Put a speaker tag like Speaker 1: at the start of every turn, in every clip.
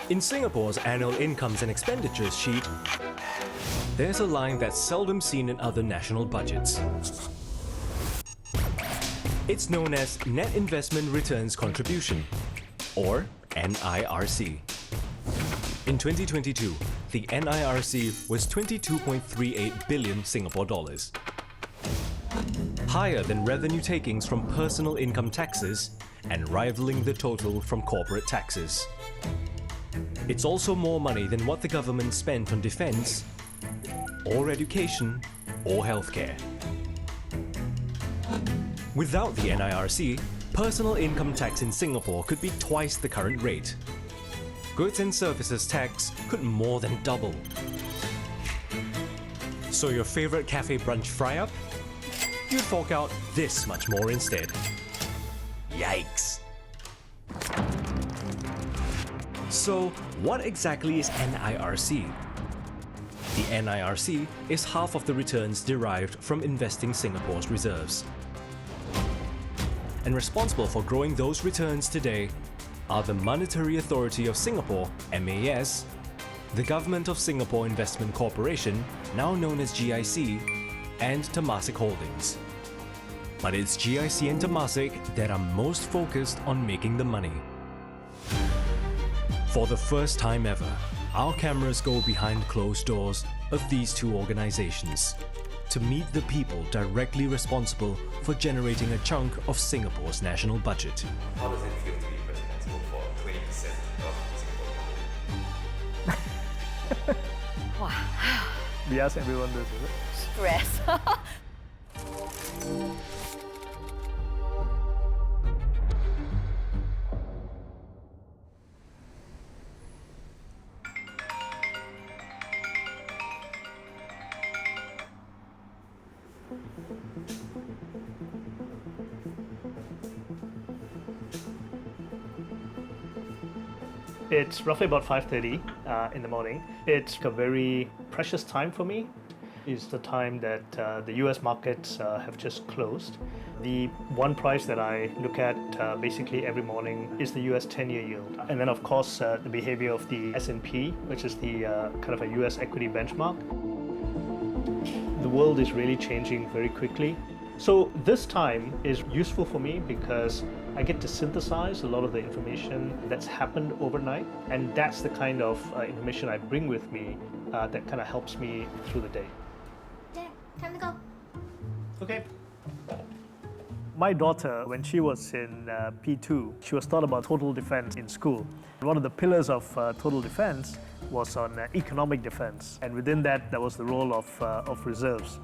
Speaker 1: In Singapore's annual incomes and expenditures sheet, there's a line that's seldom seen in other national budgets. It's known as Net Investment Returns Contribution, or NIRC. In 2022, the NIRC was 22.38 billion Singapore dollars, higher than revenue takings from personal income taxes and rivaling the total from corporate taxes. It's also more money than what the government spent on defense, or education, or healthcare. Without the NIRC, personal income tax in Singapore could be twice the current rate. Goods and services tax could more than double. So your favorite cafe brunch fry-up? You'd fork out this much more instead. Yikes! So, what exactly is NIRC? The NIRC is half of the returns derived from investing Singapore's reserves. And responsible for growing those returns today are the Monetary Authority of Singapore, MAS, the Government of Singapore Investment Corporation, now known as GIC, and Temasek Holdings. But it's GIC and Temasek that are most focused on making the money. For the first time ever, our cameras go behind closed doors of these two organizations to meet the people directly responsible for generating a chunk of Singapore's national budget.
Speaker 2: How does it feel to be responsible for 20% of Singapore?
Speaker 3: Wow.
Speaker 4: We ask everyone this, is it?
Speaker 3: Stress.
Speaker 4: It's roughly about 5:30 in the morning. It's a very precious time for me. It's the time that the US markets have just closed. The one price that I look at basically every morning is the US 10-year yield. And then of course the behavior of the S&P, which is the kind of a US equity benchmark. The world is really changing very quickly. So this time is useful for me because I get to synthesize a lot of the information that's happened overnight, and that's the kind of information I bring with me that kind of helps me through the day.
Speaker 3: Dad, time to go.
Speaker 4: Okay. My daughter, when she was in P2, she was taught about total defense in school. One of the pillars of total defense was on economic defense, and within that, there was the role of reserves.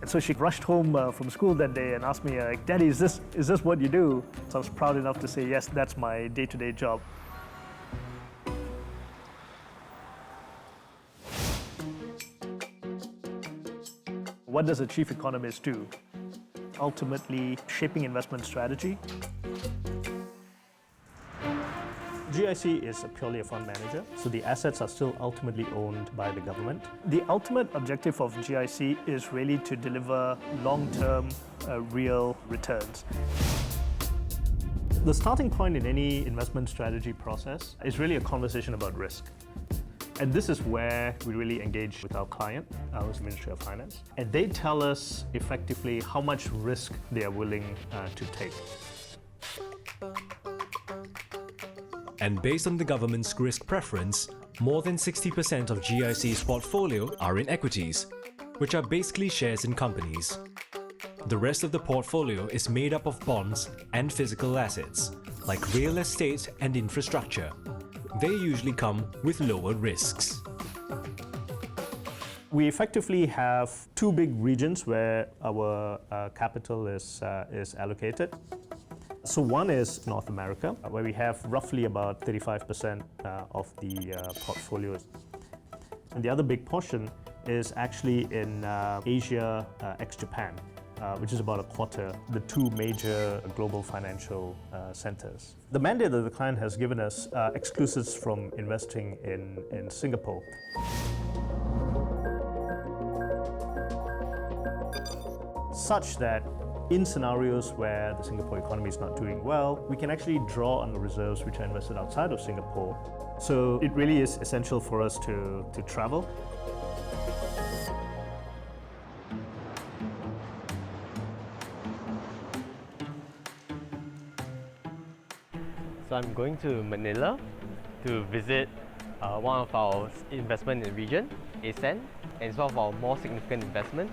Speaker 4: And so she rushed home from school that day and asked me, Daddy, is this what you do? So I was proud enough to say, yes, that's my day-to-day job. What does a chief economist do? Ultimately, shaping investment strategy. GIC is purely a fund manager, so the assets are still ultimately owned by the government. The ultimate objective of GIC is really to deliver long-term, real returns. The starting point in any investment strategy process is really a conversation about risk. And this is where we really engage with our client, our Ministry of Finance, and they tell us effectively how much risk they are willing to take.
Speaker 1: And based on the government's risk preference, more than 60% of GIC's portfolio are in equities, which are basically shares in companies. The rest of the portfolio is made up of bonds and physical assets, like real estate and infrastructure. They usually come with lower risks.
Speaker 4: We effectively have two big regions where our capital is allocated. So one is North America, where we have roughly about 35% of the portfolio. And the other big portion is actually in Asia ex-Japan, which is about a quarter, the two major global financial centers. The mandate that the client has given us exclusives from investing in Singapore. Such that In scenarios where the Singapore economy is not doing well, we can actually draw on the reserves which are invested outside of Singapore. So it really is essential for us to travel.
Speaker 5: So I'm going to Manila to visit one of our investment in the region, ASEAN, and it's one of our more significant investments.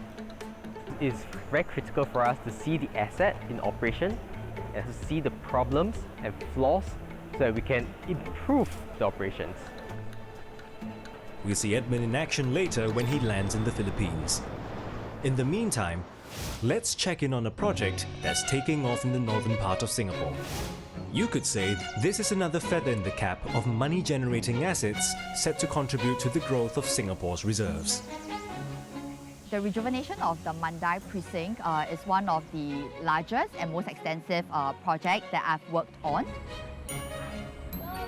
Speaker 5: It's very critical for us to see the asset in operation and to see the problems and flaws so that we can improve the operations.
Speaker 1: We'll see Edmund in action later when he lands in the Philippines. In the meantime, let's check in on a project that's taking off in the northern part of Singapore. You could say this is another feather in the cap of money-generating assets set to contribute to the growth of Singapore's reserves.
Speaker 6: The rejuvenation of the Mandai precinct is one of the largest and most extensive projects that I've worked on.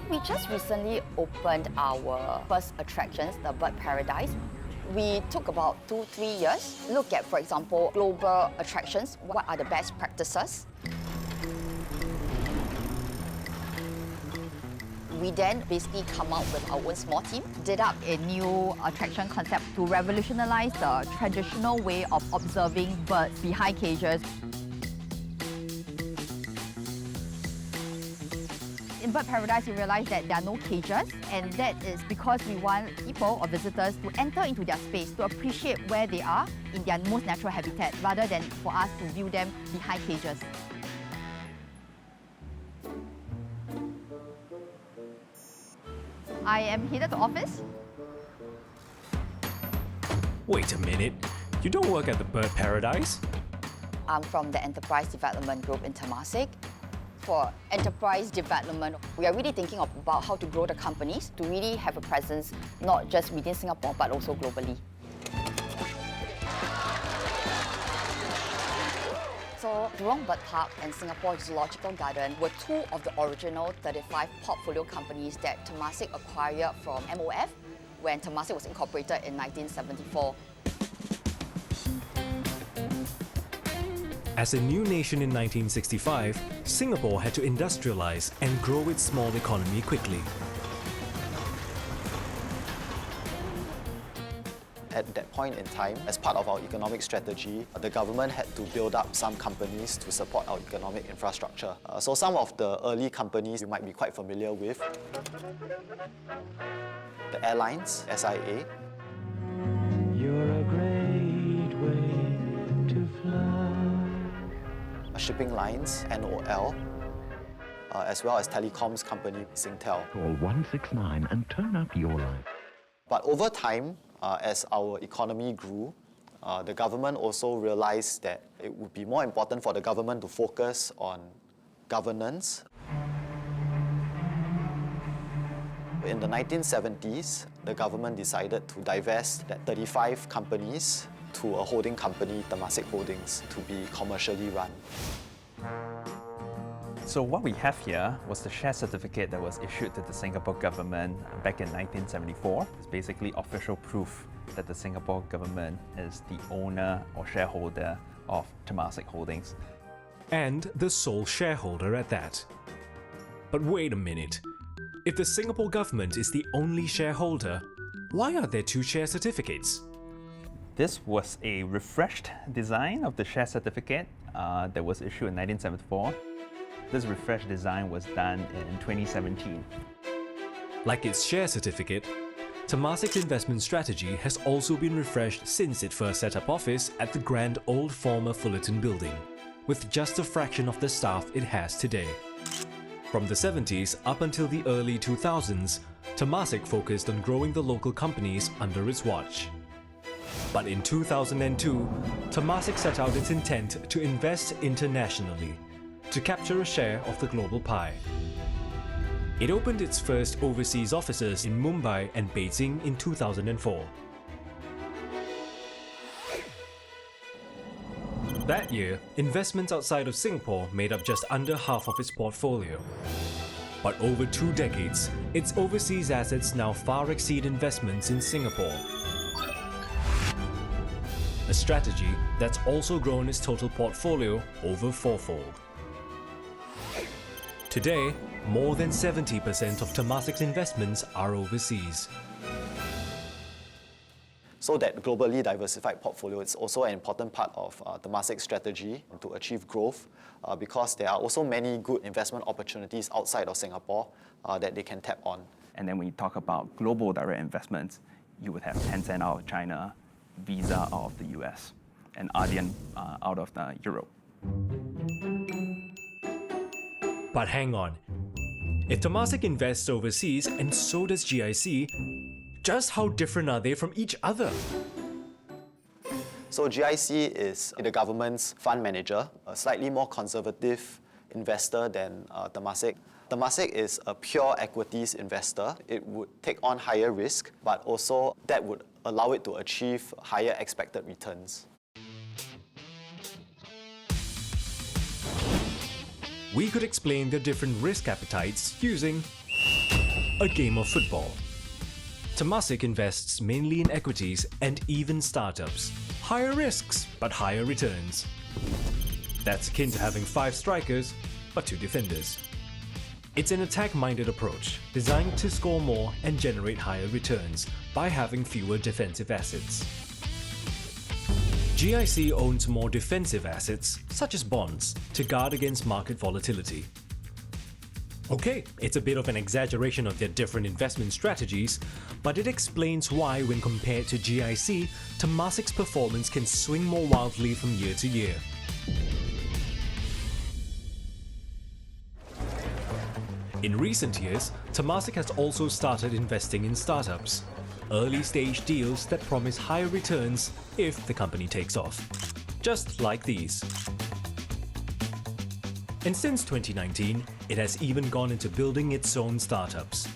Speaker 3: We just recently opened our first attractions, the Bird Paradise. We took about 2-3 years, look at, for example, global attractions, what are the best practices. We then basically come out with our own small team.
Speaker 6: Did up a new attraction concept to revolutionize the traditional way of observing birds behind cages. In Bird Paradise, you realize that there are no cages, and that is because we want people or visitors to enter into their space, to appreciate where they are in their most natural habitat, rather than for us to view them behind cages. I am headed to office.
Speaker 1: Wait a minute, you don't work at the Bird Paradise?
Speaker 3: I'm from the Enterprise Development Group in Temasek. For enterprise development, we are really thinking about how to grow the companies to really have a presence not just within Singapore but also globally. So Jurong Bird Park and Singapore Zoological Garden were two of the original 35 portfolio companies that Temasek acquired from MOF when Temasek was incorporated in 1974.
Speaker 1: As a new nation in 1965, Singapore had to industrialize and grow its small economy quickly.
Speaker 7: At that point in time, as part of our economic strategy, the government had to build up some companies to support our economic infrastructure. So some of the early companies you might be quite familiar with. The airlines, SIA.
Speaker 8: You're a great way to fly.
Speaker 7: Shipping lines, NOL, as well as telecoms company, Singtel.
Speaker 8: Call 169 and turn up your life.
Speaker 7: But over time, as our economy grew, the government also realized that it would be more important for the government to focus on governance. In the 1970s, the government decided to divest that 35 companies to a holding company, Temasek Holdings, to be commercially run.
Speaker 9: So what we have here was the share certificate that was issued to the Singapore government back in 1974. It's basically official proof that the Singapore government is the owner or shareholder of Temasek Holdings.
Speaker 1: And the sole shareholder at that. But wait a minute. If the Singapore government is the only shareholder, why are there two share certificates?
Speaker 9: This was a refreshed design of the share certificate that was issued in 1974. This refreshed design was done in 2017.
Speaker 1: Like its share certificate, Temasek's investment strategy has also been refreshed since it first set up office at the grand old former Fullerton building, with just a fraction of the staff it has today. From the 70s up until the early 2000s, Temasek focused on growing the local companies under its watch. But in 2002, Temasek set out its intent to invest internationally, to capture a share of the global pie. It opened its first overseas offices in Mumbai and Beijing in 2004. That year, investments outside of Singapore made up just under half of its portfolio. But over 2 decades, its overseas assets now far exceed investments in Singapore. a strategy that's also grown its total portfolio over fourfold. Today, more than 70% of Temasek's investments are overseas.
Speaker 7: So that globally diversified portfolio is also an important part of Temasek's strategy to achieve growth because there are also many good investment opportunities outside of Singapore that they can tap on.
Speaker 9: And then when you talk about global direct investments, you would have Tencent out of China, Visa out of the US, and Adyen out of Europe.
Speaker 1: But hang on. If Temasek invests overseas and so does GIC, just how different are they from each other?
Speaker 7: So GIC is the government's fund manager, a slightly more conservative investor than Temasek. Temasek is a pure equities investor. It would take on higher risk, but also that would allow it to achieve higher expected returns.
Speaker 1: We could explain their different risk appetites using a game of football. Temasek invests mainly in equities and even startups. Higher risks, but higher returns. That's akin to having 5 strikers, but 2 defenders. It's an attack-minded approach, designed to score more and generate higher returns by having fewer defensive assets. GIC owns more defensive assets, such as bonds, to guard against market volatility. Okay, it's a bit of an exaggeration of their different investment strategies, but it explains why when compared to GIC, Temasek's performance can swing more wildly from year to year. In recent years, Temasek has also started investing in startups, early-stage deals that promise higher returns if the company takes off. Just like these. And since 2019, it has even gone into building its own startups.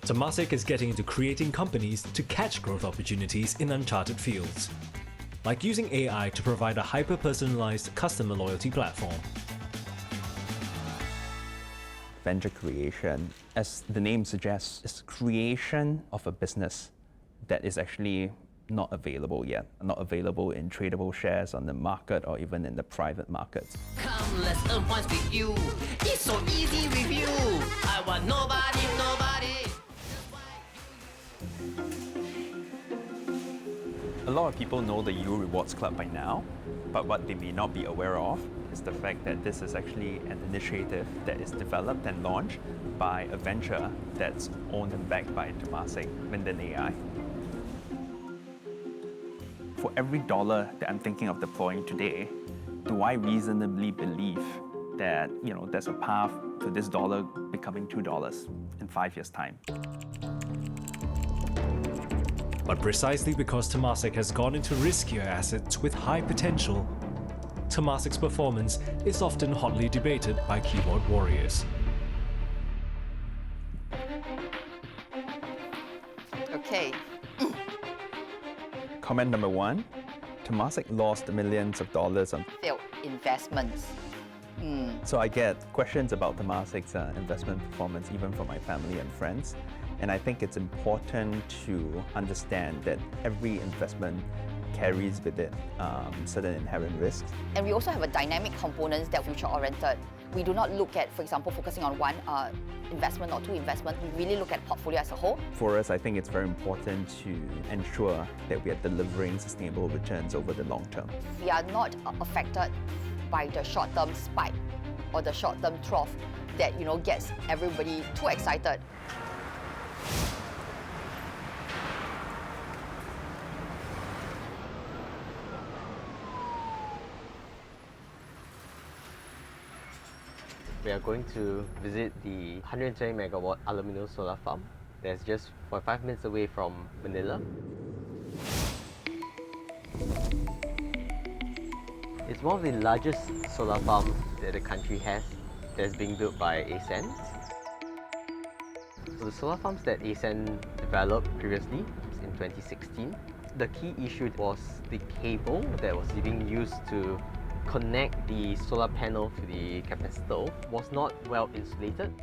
Speaker 1: Temasek is getting into creating companies to catch growth opportunities in uncharted fields, like using AI to provide a hyper-personalized customer loyalty platform.
Speaker 9: Venture creation, as the name suggests, is creation of a business that is actually not available yet, not available in tradable shares on the market or even in the private markets.
Speaker 10: Come, let's earn points with you. It's so easy with you. I want nobody.
Speaker 9: A lot of people know the U Rewards Club by now, but what they may not be aware of is the fact that this is actually an initiative that is developed and launched by a venture that's owned and backed by Temasek, Minden AI. For every dollar that I'm thinking of deploying today, do I reasonably believe that there's a path to this dollar becoming $2 in 5 years' time?
Speaker 1: But precisely because Temasek has gone into riskier assets with high potential, Temasek's performance is often hotly debated by keyboard warriors.
Speaker 3: Okay.
Speaker 9: Comment number 1, Temasek lost millions of dollars on
Speaker 3: Failed investments.
Speaker 9: So I get questions about Temasek's investment performance even from my family and friends. And I think it's important to understand that every investment carries with it certain inherent risks.
Speaker 3: And we also have a dynamic components that are future-oriented. We do not look at, for example, focusing on one investment or 2 investments. We really look at portfolio as a whole.
Speaker 9: For us, I think it's very important to ensure that we are delivering sustainable returns over the long term.
Speaker 3: We are not affected by the short-term spike or the short-term trough that gets everybody too excited.
Speaker 5: We are going to visit the 120 megawatt aluminum solar farm that's just 45 minutes away from Manila. It's one of the largest solar farms that the country has that's being built by ASEN. So the solar farms that ASEN developed previously in 2016, the key issue was the cable that was being used to connect the solar panel to the capacitor was not well insulated.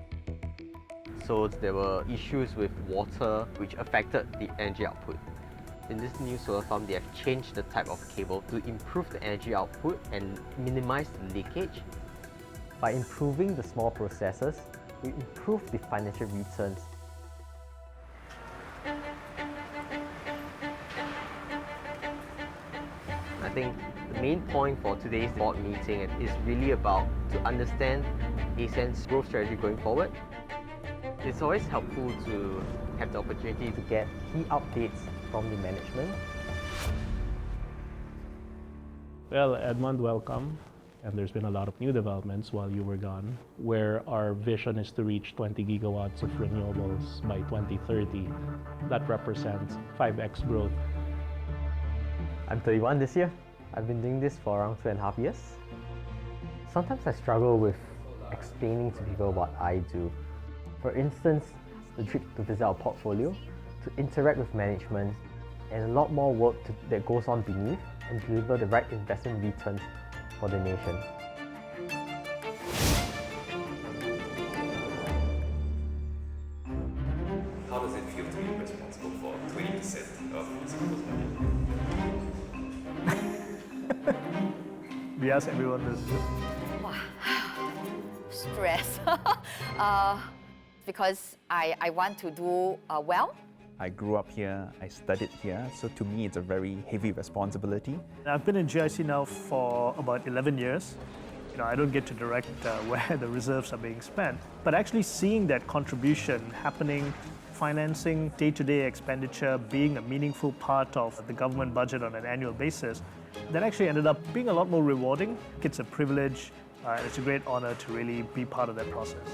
Speaker 5: So there were issues with water which affected the energy output. In this new solar farm, they have changed the type of cable to improve the energy output and minimize the leakage. By improving the small processes, we improve the financial returns. I think the main point for today's board meeting is really about to understand ASEN's growth strategy going forward. It's always helpful to have the opportunity to get key updates from the management.
Speaker 4: Well, Edmund, welcome. And there's been a lot of new developments while you were gone, where our vision is to reach 20 gigawatts of renewables by 2030. That represents 5x growth.
Speaker 5: I'm 31 this year. I've been doing this for around 2.5 years. Sometimes I struggle with explaining to people what I do. For instance, the trip to visit our portfolio, to interact with management, and a lot more work that goes on beneath and deliver the right investment returns for the nation.
Speaker 2: How does it feel to be responsible for 20% of Singapore's money?
Speaker 4: We ask everyone this.
Speaker 3: Stress. Because I want to do well.
Speaker 9: I grew up here, I studied here, so to me it's a very heavy responsibility.
Speaker 4: I've been in GIC now for about 11 years. I don't get to direct where the reserves are being spent, but actually seeing that contribution happening, financing day-to-day expenditure, being a meaningful part of the government budget on an annual basis, that actually ended up being a lot more rewarding. It's a privilege, it's a great honor to really be part of that process.